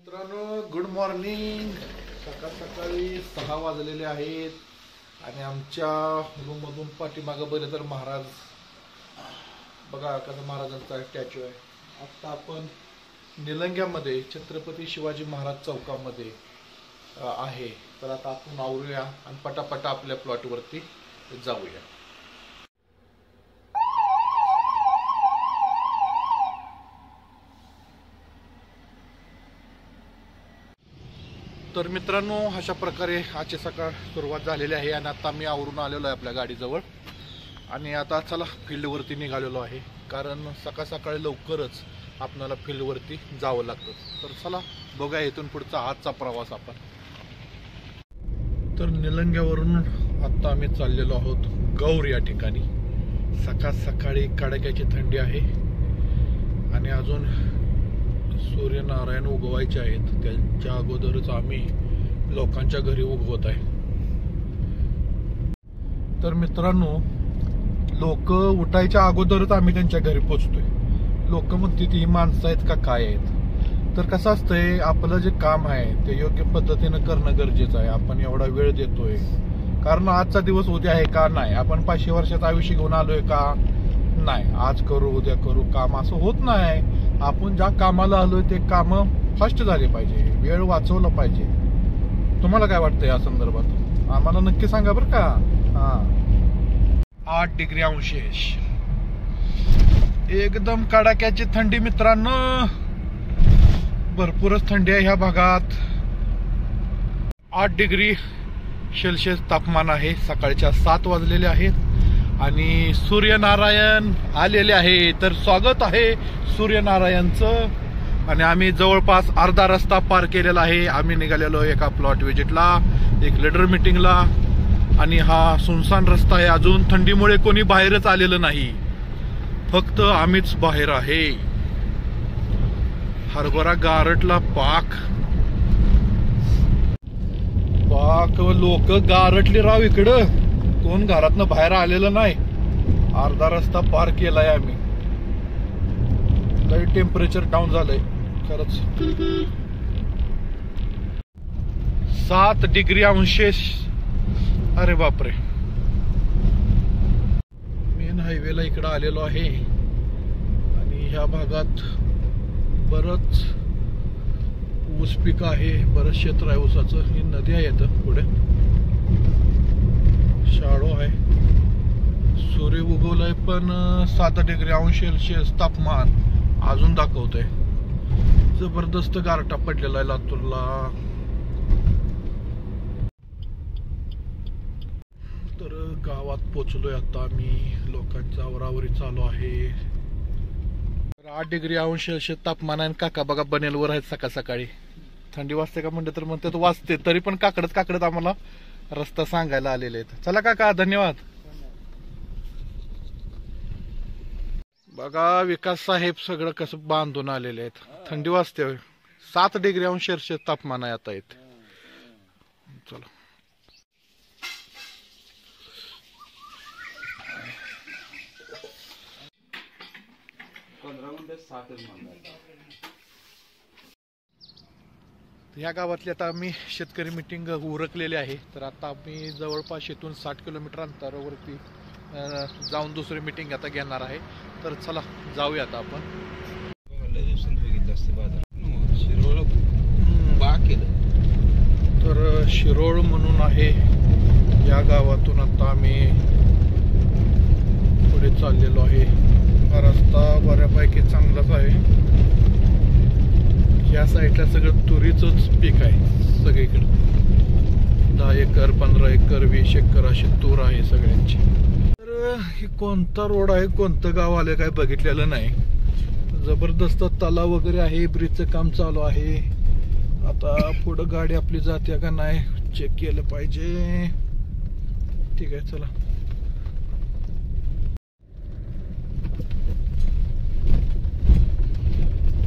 मित्रांनो, good morning. सकाळी 6 वाजलेले आहेत आणि आमच्या रूममधून पाठीमागं बरे तर महाराज बघा कसं महाराजांचा स्टॅच्यू आहे. आता आपण निलंग्यामध्ये छत्रपती शिवाजी महाराज चौकामध्ये आहे. तर आता आपण आवरूया आणि पटापटा आपल्या प्लॉटवरती जाऊया. तर मित्रांनो, अशा प्रकारे आजची सकाळ सुरुवात झालेली आहे आणि आता मी आवरून आलेलो आहे आपल्या गाडीजवळ आणि आता चला फील्डवरती निघालेलो आहे, कारण सकाळी लवकरच आपल्याला फील्डवरती जावं लागतं. तर चला बघा इथून पुढचा आजचा प्रवास आपण. तर निलंग्यावरून आता आम्ही चाललेलो आहोत गौर या ठिकाणी. सकाळी कडाक्याची थंडी आहे आणि अजून सूर्यनारायण उगवायचे आहेत. त्यांच्या अगोदरच आम्ही लोकांच्या घरी उगवत आहे. तर मित्रांनो, लोक उठायच्या अगोदरच आम्ही त्यांच्या घरी पोचतोय. लोक म्हणतात ही माणसं आहेत का काय आहेत. तर कसं असतंय, आपलं जे काम आहे ते योग्य पद्धतीनं करणं गरजेचं आहे. आपण एवढा वेळ देतोय कारण आजचा दिवस उद्या आहे का नाही. आपण 500 वर्षाचं आयुष्य घेऊन आलोय का नाही. आज करू उद्या करू काम असं होत नाही. आपण ज्या कामाला आलोय ते काम फास्ट झाले पाहिजे, वेळ वाचवला पाहिजे. तुम्हाला काय वाटतं या संदर्भात आम्हाला नक्की सांगा बरं का. 8 डिग्री अंश एकदम कडाक्याची थंडी मित्रांनो. भरपूरच थंडी आहे ह्या भागात. 8 डिग्री सेल्सिअस तापमान आहे. सकाळच्या 7 वाजलेले आहेत आणि सूर्यनारायण आलेले आहे. तर स्वागत आहे सूर्यनारायणचं. आणि आम्ही जवळपास अर्धा रस्ता पार केलेला आहे. आम्ही निघालेलो एका प्लॉट व्हिजिटला, एक लीडर मीटिंगला. आणि हा सुनसान रस्ता आहे. अजून थंडीमुळे कोणी बाहेरच आलेलं नाही, फक्त आम्हीच बाहेर आहे. हरभरा गारटला पाक लोक गारटली राव. इकडं कोण घरातनं बाहेर आलेलं नाही. अर्धा रस्ता पार केलाय आम्ही. लई टेम्परेचर डाऊन झालंय खरंच. 7 डिग्री अंश. अरे बापरे. मेन हायवेला इकडं आलेलो आहे आणि ह्या भागात बरंच ऊस पीक आहे, बरंच क्षेत्र आहे ऊसाचं. ही नदी आहे इथं पुढे, शाळो आहे. सूर्य उगवलाय पण 7 डिग्री अंश सेल्सिअस तापमान अजून दाखवतंय. जबरदस्त गारठा पडलेला आहे लातूरला. तर गावात पोचलोय आता आम्ही. लोकांच्या आवरावरी चालू आहे. 8 डिग्री अंश सेल्सिअस तापमान आहे. काका बघा बनेलवर आहेत. सकाळी थंडी वाजते का म्हणते तर म्हणते तो वाजते, तरी पण काकडत आम्हाला रस्ता सांगायला आलेले आहेत. चला काका, धन्यवाद. बघा विकास साहेब सगळं कसं बांधून आलेले आहेत. थंडी वाजते. 7 डिग्री अंश सेल्सिअस तापमान आहे आता इथे. चला ह्या गावातली आता आम्ही शेतकरी मीटिंग उरकलेली आहे. तर आता आम्ही जवळपास इथून 60 किलोमीटर अंतरावरती जाऊन दुसरी मीटिंग आता घेणार आहे. तर चला जाऊया आता आपण. तर शिरोळ म्हणून आहे या गावातून आता आम्ही पुढे चाललेलो आहे. हा रस्ता बऱ्यापैकी चांगलाच आहे. या साईडला सगळं तुरीचंच पीक आहे सगळीकडे. 10 एकर 15 एकर 20 एकर अशी तूर आहे सगळ्यांची. तर हे कोणता रोड आहे, कोणतं गाव आलं काय बघितलेलं नाही. जबरदस्त तलाव वगैरे आहे. ब्रिजचं काम चालू आहे. आता पुढं गाडी आपली जाते का नाही चेक केलं पाहिजे. ठीक आहे चला.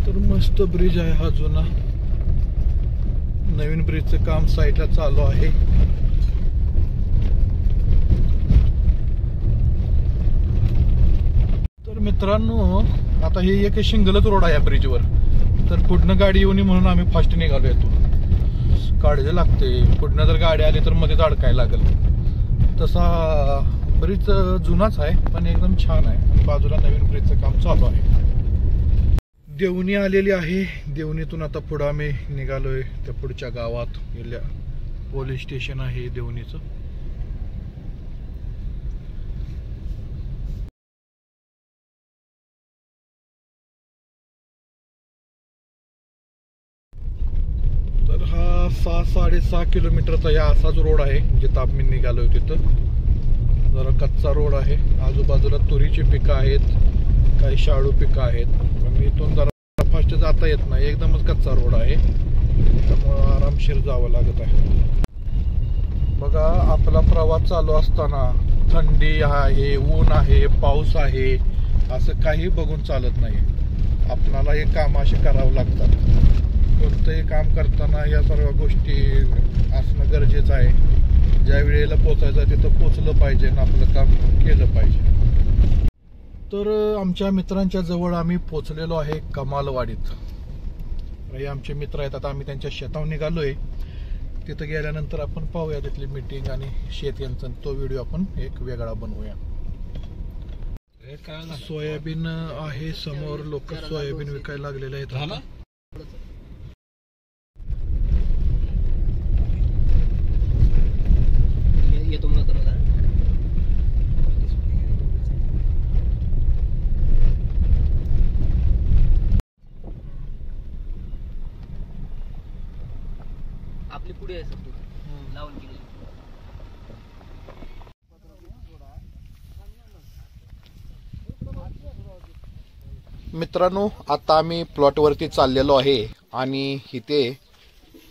तर मस्त ब्रिज आहे हा जुना. नवीन ब्रिजचं काम साईडला चालू आहे. तर मित्रांनो, आता हे एक सिंगलच रोड आहे या ब्रिजवर. तर पुढनं गाडी येऊ नये म्हणून आम्ही फास्ट निघालो येतो. काळजी लागते, पुढनं जर गाडी आली तर मध्येच अडकायला लागेल. तसा ब्रिज जुनाच आहे पण एकदम छान आहे आणि बाजूला नवीन ब्रिजचं काम चालू आहे. देवणी आलेली आहे. देवणीतून आता पुढं आम्ही निघालोय त्या पुढच्या गावात. पोलीस स्टेशन आहे देवणीचं. तर हा 6-6.5 किलोमीटरचा या असाच रोड आहे जिथं आम्ही निघालोय. तिथं जरा कच्चा रोड आहे. आजूबाजूला तुरीची पिकं आहेत, काही शाळू पिकं आहेत. पण इथून जरा फास्ट जाता येत नाही, एकदमच कच्चा रोड आहे, त्यामुळं आरामशीर जावं लागत आहे. बघा आपला प्रवास चालू असताना थंडी आहे, ऊन आहे, पाऊस आहे असं काही बघून चालत नाही. आपल्याला हे काम असे करावं लागतात. कोणतंही काम करताना या सर्व गोष्टी असणं गरजेचं आहे. ज्या वेळेला पोचायचं तिथं पोचलं पाहिजे आणि आपलं काम केलं पाहिजे. तर आमच्या मित्रांच्या जवळ आम्ही पोचलेलो आहे कमालवाडीत. हे आमचे मित्र आहेत. आता आम्ही त्यांच्या शेतावर निघालोय. तिथं गेल्यानंतर आपण पाहूया तिथली मीटिंग आणि शेत यांचा तो व्हिडिओ आपण एक वेगळा बनवूया. सोयाबीन आहे समोर, लोक सोयाबीन विकायला लागलेले आहेत. आपली पुढे आहे सर लावून गेली. मित्रांनो आता आम्ही प्लॉटवरती चाललेलो आहे आणि इथे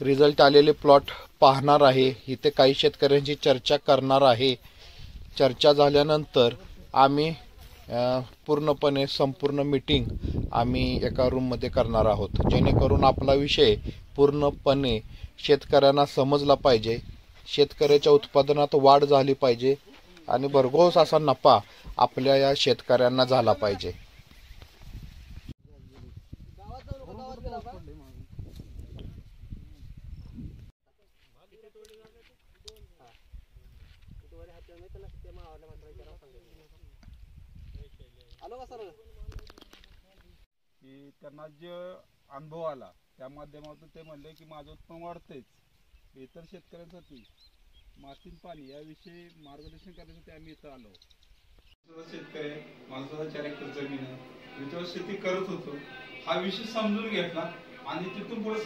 रिझल्ट आलेले प्लॉट पाहणार आहे. इथे काही शेतकऱ्यांची चर्चा करणार आहे. चर्चा झाल्यानंतर आम्ही पूर्णपणे संपूर्ण मीटिंग आम्ही एका रूममध्ये करणार आहोत, जेणेकरून आपला विषय पूर्णपणे शेतकऱ्यांना समजला पाहिजे, शेतकऱ्याच्या उत्पादनात वाढ झाली पाहिजे आणि भरघोस असा नफा आपल्या या शेतकऱ्यांना झाला पाहिजे. की त्यांना जे अनुभव आला त्या माध्यमातून ते म्हणले की माझं उत्पन्न वाढतंच. इतर शेतकऱ्यांसाठी मातीन पाणी याविषयी मार्गदर्शन करण्यासाठी आम्ही इथं आलो. शेतकरी माझा 4 एकर जमीन आहे, मी तेव्हा शेती करत होतो. हा विषय समजून घेतला आणि तिथून पुढे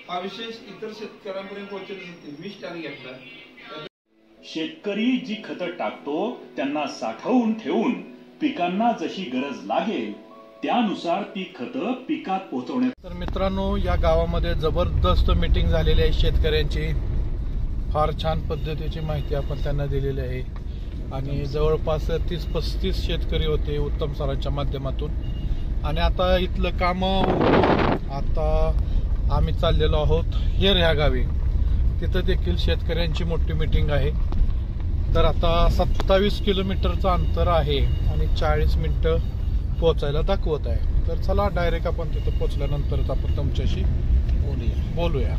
हा विषय इतर शेतकऱ्यांपर्यंत पोहोचवण्यासाठी मी स्टँड घेतला. शेतकरी जी खतं टाकतो त्यांना साठवून ठेवून पिकांना जशी गरज लागेल त्यानुसार ती खतं पिकात पोहोचवण्यात. तर मित्रांनो या गावामध्ये जबरदस्त मीटिंग झालेली आहे शेतकऱ्यांची. फार छान पद्धतीची माहिती आपण त्यांना दिलेली आहे आणि जवळपास 30-35 शेतकरी होते उत्तम सरांच्या माध्यमातून. आणि आता इथलं काम आता आम्ही चाललेलो आहोत हेर ह्या गावी. तिथं देखील शेतकऱ्यांची मोठी मीटिंग आहे. तर आता 27 किलोमीटरचं अंतर आहे आणि 40 मिनिटं पोचायला दाखवत आहे. तर चला डायरेक्ट आपण तिथं पोचल्यानंतरच आपण तुमच्याशी बोलूया.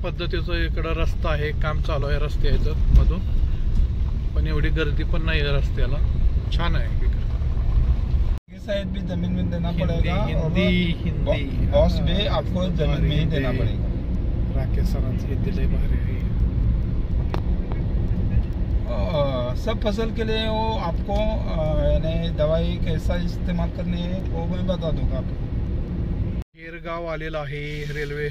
पद्धतीचं इकडं रस्ता आहे, काम चालू आहे रस्त्याचं मधून, पण एवढी गर्दी पण नाही आहे रस्त्याला. छान आहे. शायद भी जमीन में देना पड़ेगा, हिंदी बॉस भी आपको जमीन में ही देना पड़ेगा. राकेश सरांचं हिंदी लय भारी आहे. सब फसल के लिए वो आपको यानी दवाई कैसा इस्तेमाल करनी है वो मैं बता दूंगा आपको. हेरगाव आलेला आहे. रेल्वे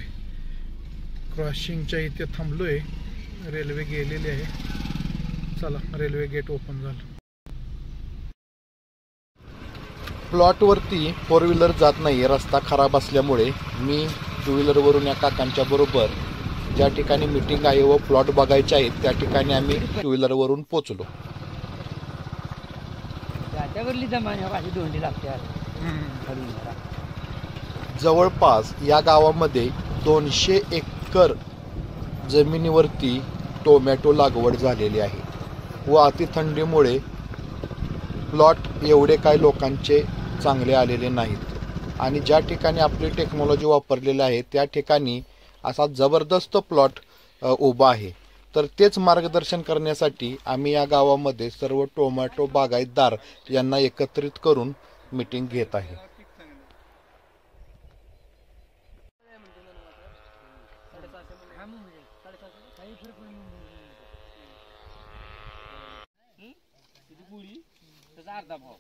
क्रॉसिंगच्या इथे थांबलोय. रेल्वे गेलेली आहे. चला रेल्वे गेट ओपन झालं. प्लॉटवरती 4 व्हीलर जात नाही, रस्ता खराब असल्यामुळे मी 2 व्हीलरवरून या काकांच्या बरोबर ज्या ठिकाणी मीटिंग आहे व प्लॉट बघायचे आहेत त्या ठिकाणी आम्ही 2 व्हीलरवरून पोचलो. जवळपास या गावामध्ये 200 एकर जमिनीवरती टोमॅटो लागवड झालेली आहे व अतिथंडीमुळे प्लॉट एवढे काही लोकांचे चांगले आलेले नाहीत. आणि ज्या ठिकाणी आपली टेक्नॉलॉजी वापरलेली आहे त्या ठिकाणी असा जबरदस्त प्लॉट उभा आहे. तर तेच मार्गदर्शन करण्यासाठी आम्ही या गावामध्ये सर्व टोमॅटो बागायतदार यांना एकत्रित करून मीटिंग घेत आहे. अर्धा भाव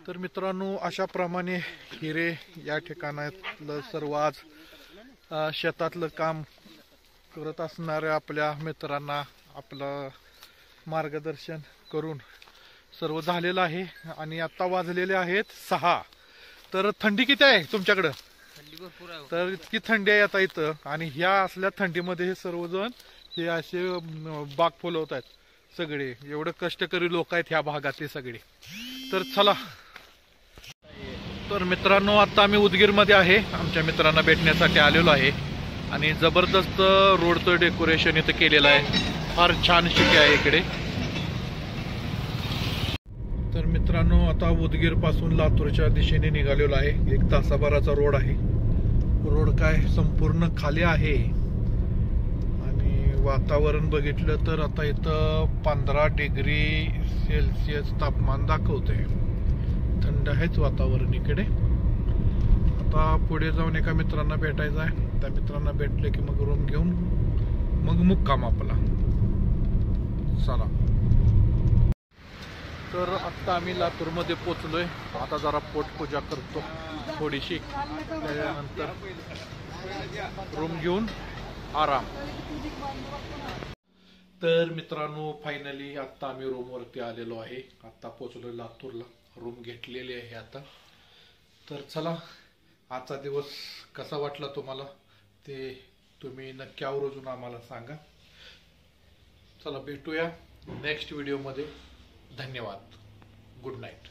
तर मित्रांनो, अशा प्रमाणे हिरे या ठिकाणातलं सर्व आज शेतातलं काम करत असणाऱ्या आपल्या मित्रांना आपलं मार्गदर्शन करून सर्व झालेलं आहे. आणि आता वाजलेले आहेत 6. तर थंडी किती आहे तुमच्याकडं? थंडी भरपूर आहे. तर इतकी थंडी आहे आता इथं. आणि ह्या असल्या थंडीमध्ये हे सर्वजण हे असे बाग फुलवत आहेत सगळे. एवढं कष्टकरी लोक आहेत ह्या भागातले सगळे. तर चला. तर मित्रांनो, आता आम्ही उदगीरमध्ये आहे, आमच्या मित्रांना भेटण्यासाठी आलेलो आहे. आणि जबरदस्त रोडचं डेकोरेशन इथं केलेलं आहे. फार छान शिटी आहे इकडे. तर मित्रांनो, आता उदगीर पासून लातूरच्या दिशेने निघालेलो आहे. 1 तासाभराचा रोड आहे. रोड काय संपूर्ण खाली आहे. आणि वातावरण बघितलं तर आता इथं 15 डिग्री सेल्सिअस तापमान दाखवतंय. थंड आहेच वातावरण इकडे. आता पुढे जाऊन एका मित्रांना भेटायचं आहे. त्या मित्रांना भेटले की मग रूम घेऊन मग मुक्काम आपला. चला. तर आत्ता आम्ही लातूरमध्ये पोचलोय. आता जरा पोटपूजा करतो थोडीशी, त्यानंतर रूम घेऊन आराम. तर मित्रांनो, फायनली आत्ता आम्ही रूमवरती आलेलो आहे. आत्ता पोचलोय लातूरला. रूम घेतलेली आहे आता. तर चला, आजचा दिवस कसा वाटला तुम्हाला ते तुम्ही नक्की आवर्जून आम्हाला सांगा. चला, भेटूया नेक्स्ट व्हिडिओमध्ये. धन्यवाद. Good night.